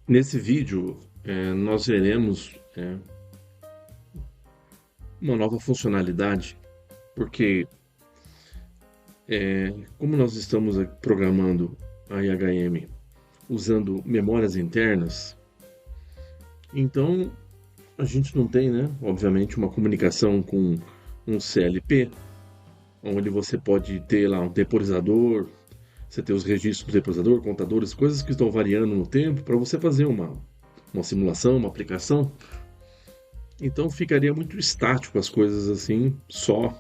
Nesse vídeo, nós veremos uma nova funcionalidade, porque como nós estamos programando a IHM usando memórias internas, então a gente não tem, né, obviamente, uma comunicação com um CLP, onde você pode ter lá um temporizador, você ter os registros do temporizador, contadores, coisas que estão variando no tempo para você fazer uma simulação, uma aplicação. Então ficaria muito estático as coisas assim, só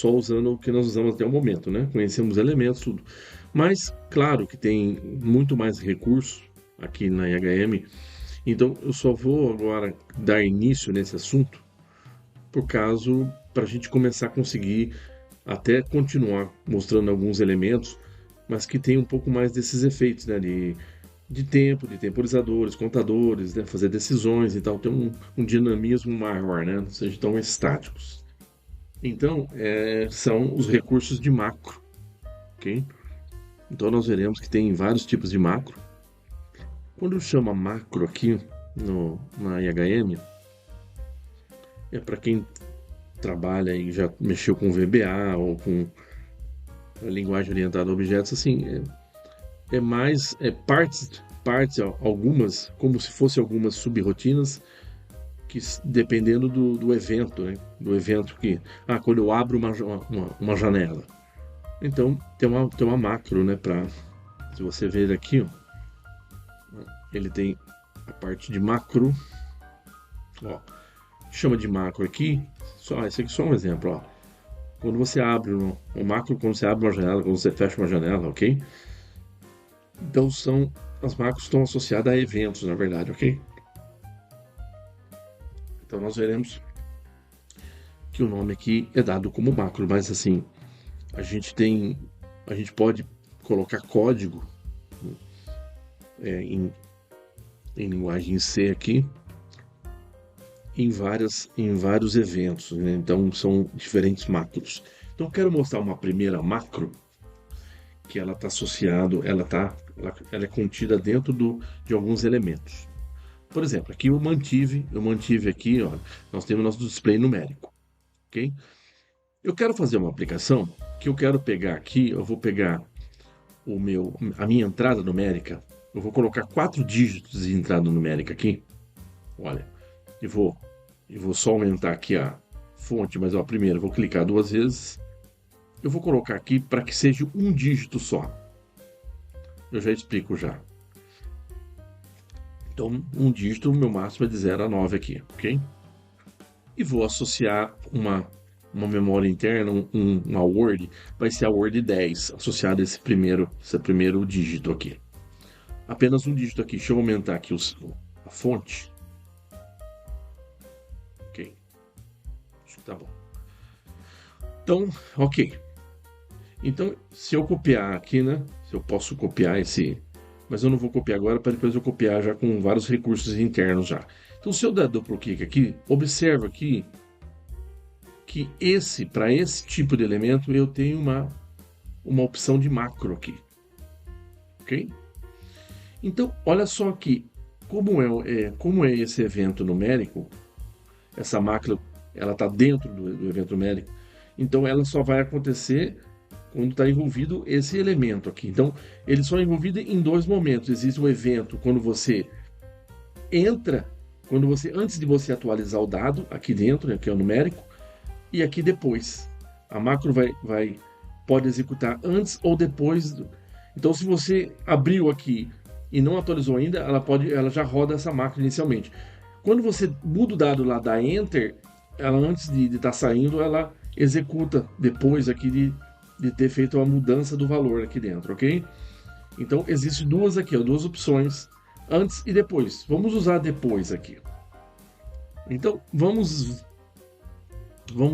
usando o que nós usamos até o momento, né? Conhecemos elementos, tudo. Mas, claro que tem muito mais recursos aqui na IHM, então eu só vou agora dar início nesse assunto, por caso, para a gente começar a conseguir até continuar mostrando alguns elementos, mas que tem um pouco mais desses efeitos, né? De tempo, de temporizadores, contadores, né, fazer decisões e tal, ter um dinamismo maior, né, não sejam tão estáticos. Então, são os recursos de macro, ok? Então, nós veremos que tem vários tipos de macro. Quando chama macro aqui na IHM, é para quem trabalha e já mexeu com VBA ou com a linguagem orientada a objetos, assim, partes, algumas, como se fossem algumas subrotinas que dependendo do evento, né? Do evento que, quando eu abro uma janela. Então tem uma macro, né? Se você ver aqui, ó, ele tem a parte de macro, ó, chama de macro aqui. Esse aqui é só um exemplo, ó. Quando você abre o macro, quando você abre uma janela, quando você fecha uma janela, ok? Então as macros estão associadas a eventos, na verdade, ok? Então nós veremos que o nome aqui é dado como macro, mas assim, a gente tem, a gente pode colocar código é, em, em linguagem C aqui em vários eventos, né? Então são diferentes macros. Então eu quero mostrar uma primeira macro que ela está associado, ela é contida dentro de alguns elementos. Por exemplo, aqui eu mantive aqui, ó, nós temos nosso display numérico, ok? Eu quero fazer uma aplicação que eu quero pegar aqui, eu vou pegar a minha entrada numérica, eu vou colocar 4 dígitos de entrada numérica aqui. Olha, eu vou só aumentar aqui a fonte, mas ó, primeiro eu vou clicar 2 vezes. Eu vou colocar aqui para que seja um dígito só. Eu já explico já. Então, um dígito, o meu máximo é de 0 a 9 aqui, ok? E vou associar uma memória interna, uma word, vai ser a word 10, associada a esse primeiro dígito aqui. Apenas um dígito aqui. Deixa eu aumentar aqui a fonte. Ok. Acho que tá bom. Então, ok. Então, se eu copiar aqui, né? Se eu posso copiar esse. Mas eu não vou copiar agora, para depois eu copiar já com vários recursos internos já. Então, se eu der duplo clique aqui, observa aqui que para esse tipo de elemento, eu tenho uma opção de macro aqui. Ok? Então, olha só aqui. Como é esse evento numérico, essa macro ela está dentro do evento numérico, então ela só vai acontecer quando está envolvido esse elemento aqui. Então, ele só é envolvido em 2 momentos. Existe um evento quando você entra, antes de você atualizar o dado aqui dentro, né, que é o numérico, e aqui depois. A macro pode executar antes ou depois. Então, se você abriu aqui e não atualizou ainda, ela já roda essa macro inicialmente. Quando você muda o dado lá da Enter, ela antes de estar saindo, ela executa depois aqui de ter feito a mudança do valor aqui dentro, ok? Então, existem duas aqui, ó, duas opções, antes e depois. Vamos usar depois aqui. Então, vamos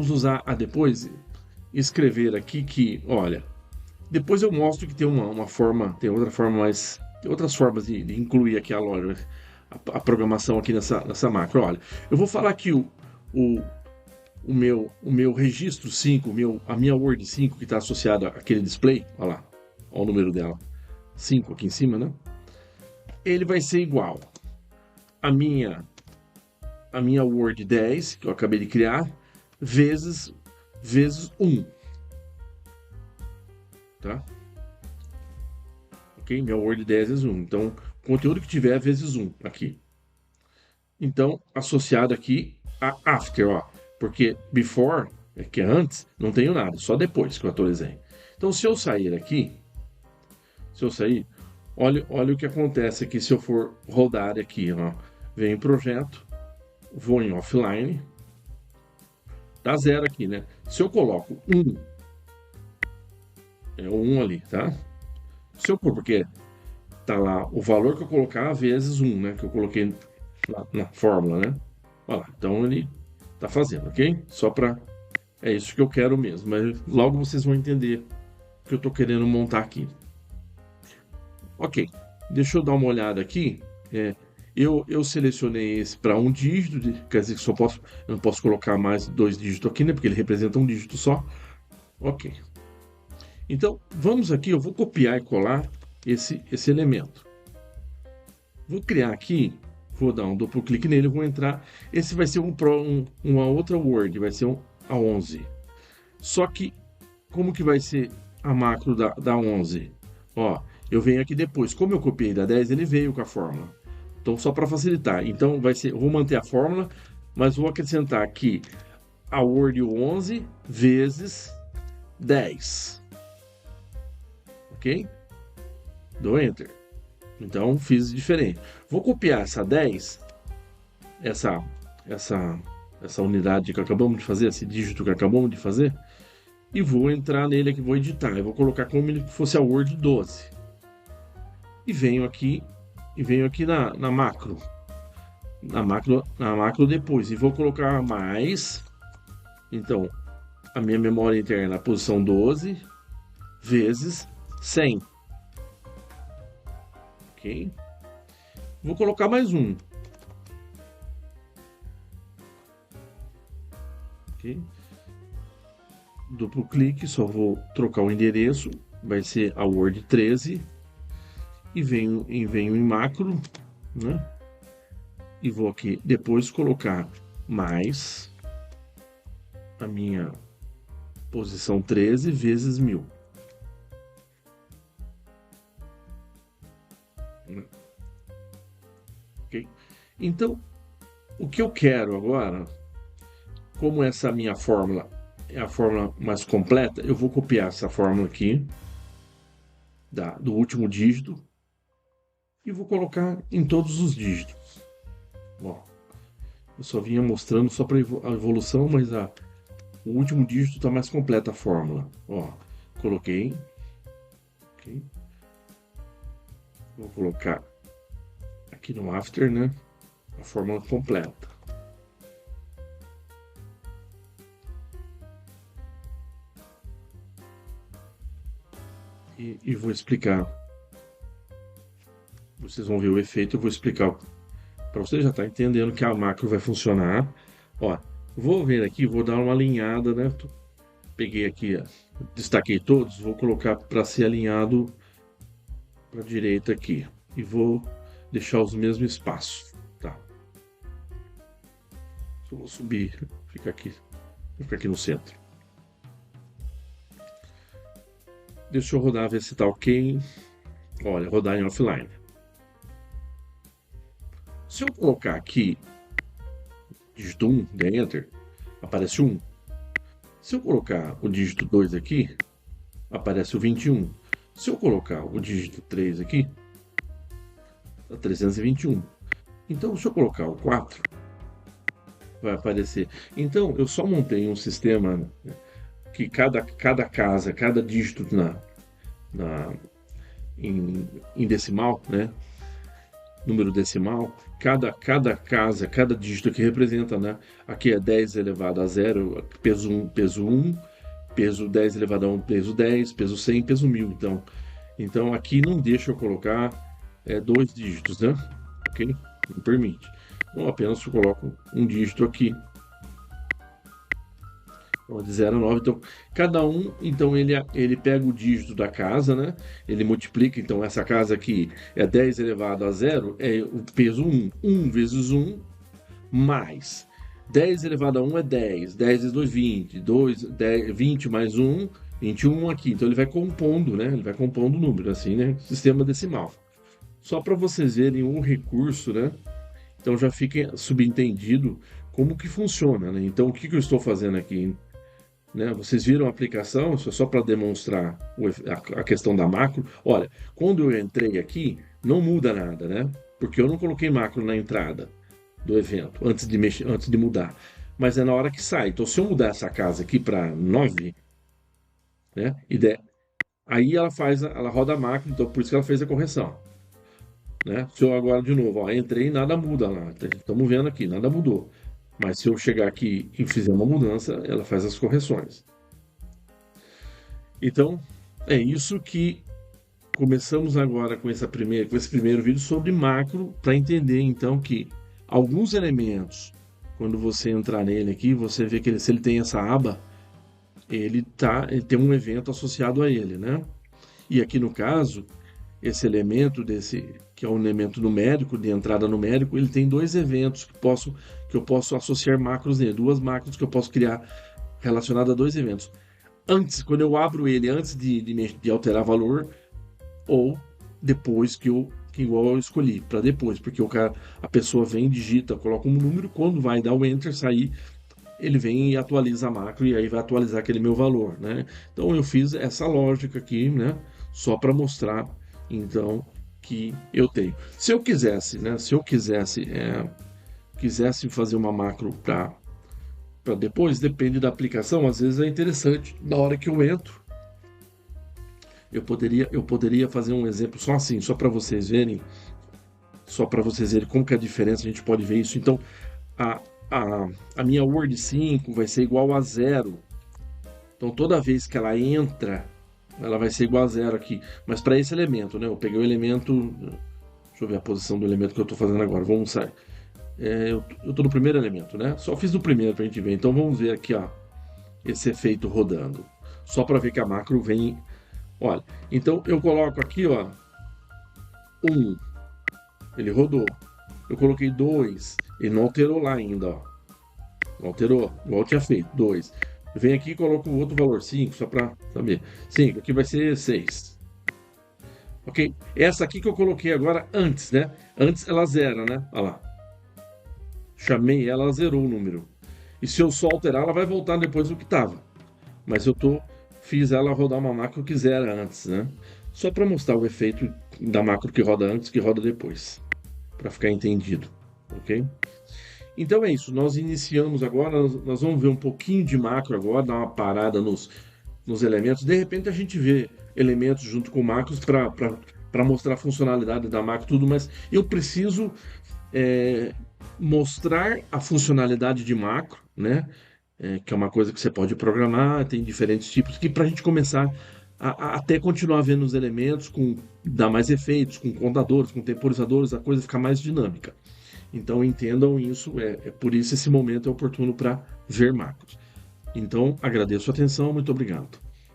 usar a depois e escrever aqui que, olha, depois eu mostro que tem uma forma, tem outra forma mais, tem outras formas de incluir aqui a loja, a programação aqui nessa macro. Olha, eu vou falar que o, o meu registro 5, a minha Word 5 que está associada àquele display, olha lá, olha o número dela, 5 aqui em cima, né? Ele vai ser igual. a minha, a minha Word 10, que eu acabei de criar, vezes 1, tá? Ok? Minha Word 10 vezes 1. Então, conteúdo que tiver vezes 1 aqui. Então, associado aqui a after, ó. Porque before, que é antes, não tenho nada, só depois que eu atualizei. Então, se eu sair aqui, olha o que acontece aqui se eu for rodar aqui, ó. Venho em projeto, vou em offline, dá 0 aqui, né? Se eu coloco 1, é o 1 ali, tá? Se eu pôr, porque tá lá o valor que eu colocar vezes 1, né? Que eu coloquei na fórmula, né? Olha lá, então ele tá fazendo, ok? Só para é isso que eu quero mesmo, mas logo vocês vão entender o que eu tô querendo montar aqui. Ok, deixa eu dar uma olhada aqui. Eu selecionei esse para um dígito, quer dizer que eu não posso colocar mais 2 dígitos aqui, né? Porque ele representa um dígito só. Ok. Então, vamos aqui, eu vou copiar e colar esse elemento. Vou criar aqui, vou dar um duplo clique nele, vou entrar. Esse vai ser uma outra Word, vai ser um A11. Só que, como que vai ser a macro da 11? Ó, eu venho aqui depois. Como eu copiei da 10, ele veio com a fórmula. Então, só para facilitar. Então, vai ser, eu vou manter a fórmula, mas vou acrescentar aqui a Word 11 vezes 10. Ok? Dou Enter. Então, fiz diferente. Vou copiar essa 10, essa, essa unidade que acabamos de fazer, esse dígito que acabamos de fazer, e vou entrar nele aqui, vou editar. Eu vou colocar como se fosse a Word 12. E venho aqui na macro. Na macro depois. E vou colocar mais. Então, a minha memória interna, a posição 12, vezes 100. Ok? Vou colocar mais um. Ok? Duplo clique, só vou trocar o endereço. Vai ser a Word 13. E venho em macro, né? E vou aqui depois colocar mais a minha posição 13 vezes 1000. Ok? Então, o que eu quero agora, como essa minha fórmula é a fórmula mais completa, eu vou copiar essa fórmula aqui do último dígito e vou colocar em todos os dígitos. Bom, eu só vinha mostrando só para a evolução, mas o último dígito está mais completa a fórmula. Ó, coloquei. Okay. Vou colocar aqui no after, né? A fórmula completa. E vou explicar. Vocês vão ver o efeito, eu vou explicar para você já estar entendendo que a macro vai funcionar. Ó, vou ver aqui, vou dar uma alinhada, né? Peguei aqui, destaquei todos, vou colocar para ser alinhado para a direita aqui e vou deixar os mesmos espaços, tá? Eu vou subir, fica aqui no centro. Deixa eu rodar, ver se tá ok. Olha, rodar em offline. Se eu colocar aqui dígito 1, der Enter, aparece 1. Se eu colocar o dígito 2 aqui, aparece o 21. Se eu colocar o dígito 3 aqui, dá 321. Então, se eu colocar o 4, vai aparecer. Então, eu só montei um sistema que cada casa, cada dígito em decimal, né? Número decimal, cada casa, cada dígito que representa, né? Aqui é 10 elevado a 0, peso 1, peso 10 elevado a 1, peso 10, peso 100, peso 1000. Então aqui não deixa eu colocar 2 dígitos, né? Ok? Não permite. Então apenas eu coloco um dígito aqui. Então, de 0 a 9. Então, cada um, então ele pega o dígito da casa, né? Ele multiplica, então essa casa aqui é 10 elevado a zero, é o peso um. Um vezes um mais 10 elevado a um é 10, 10 vezes 2, 20, 2, 10, 20 mais um, 21 aqui. Então ele vai compondo, né? Ele vai compondo o número, assim, né? Sistema decimal. Só para vocês verem o recurso, né? Então já fica subentendido como que funciona, né? Então o que que eu estou fazendo aqui? Né? Vocês viram a aplicação, isso é só para demonstrar a questão da macro. Olha, quando eu entrei aqui, não muda nada, né? Porque eu não coloquei macro na entrada do evento antes de mexer, antes de mudar. Mas é na hora que sai. Então, se eu mudar essa casa aqui para 9, né? Aí ela roda a macro, então por isso que ela fez a correção. Né? Se eu agora de novo, ó, entrei e nada muda lá. Estamos vendo aqui, nada mudou. Mas se eu chegar aqui e fizer uma mudança, ela faz as correções. Então, é isso que começamos agora com esse primeiro vídeo sobre macro, para entender então que alguns elementos, quando você entrar nele aqui, você vê que se ele tem essa aba, ele tem um evento associado a ele, né? E aqui no caso, esse elemento que é um elemento numérico, de entrada numérico, ele tem dois eventos que eu posso associar macros nele, duas macros que eu posso criar relacionadas a dois eventos. Antes, quando eu abro ele, antes de alterar valor, ou depois que igual eu escolhi, para depois, porque a pessoa vem, digita, coloca um número, quando vai dar o enter, sair, ele vem e atualiza a macro e aí vai atualizar aquele meu valor, né? Então eu fiz essa lógica aqui, né? Só para mostrar, então, que eu tenho. Se eu quisesse, né? Se eu quisesse fazer uma macro para depois, depende da aplicação, às vezes é interessante, na hora que eu entro, eu poderia fazer um exemplo só assim, só para vocês verem como que é a diferença, a gente pode ver isso. Então, a, a minha Word 5 vai ser igual a zero. Então, toda vez que ela entra, ela vai ser igual a zero aqui. Mas para esse elemento, né? Eu peguei o elemento. Deixa eu ver a posição do elemento que eu estou fazendo agora. Vamos sair. Eu estou no primeiro elemento, né? Só fiz no primeiro para a gente ver. Então, vamos ver aqui, ó, esse efeito rodando. Só para ver que a macro vem. Olha, então eu coloco aqui, ó, 1, ele rodou. Eu coloquei 2, ele não alterou lá ainda, ó. Não alterou, igual eu tinha feito, 2. Eu venho aqui e coloco outro valor, 5, só para saber. 5, aqui vai ser 6. Ok? Essa aqui que eu coloquei agora antes, né? Antes ela zera, né? Olha lá. Chamei ela, ela zerou o número. E se eu só alterar, ela vai voltar depois do que estava. Mas fiz ela rodar uma macro que zera antes, né? Só para mostrar o efeito da macro que roda antes, que roda depois, para ficar entendido, ok? Então é isso, nós iniciamos agora, nós vamos ver um pouquinho de macro agora, dar uma parada nos elementos. De repente a gente vê elementos junto com macros para mostrar a funcionalidade da macro, tudo, mas eu preciso mostrar a funcionalidade de macro, né? Que é uma coisa que você pode programar, tem diferentes tipos, que para a gente começar até continuar vendo os elementos, dar mais efeitos, com contadores, com temporizadores, a coisa ficar mais dinâmica. Então entendam isso, por isso esse momento é oportuno para ver macros. Então agradeço a atenção, muito obrigado.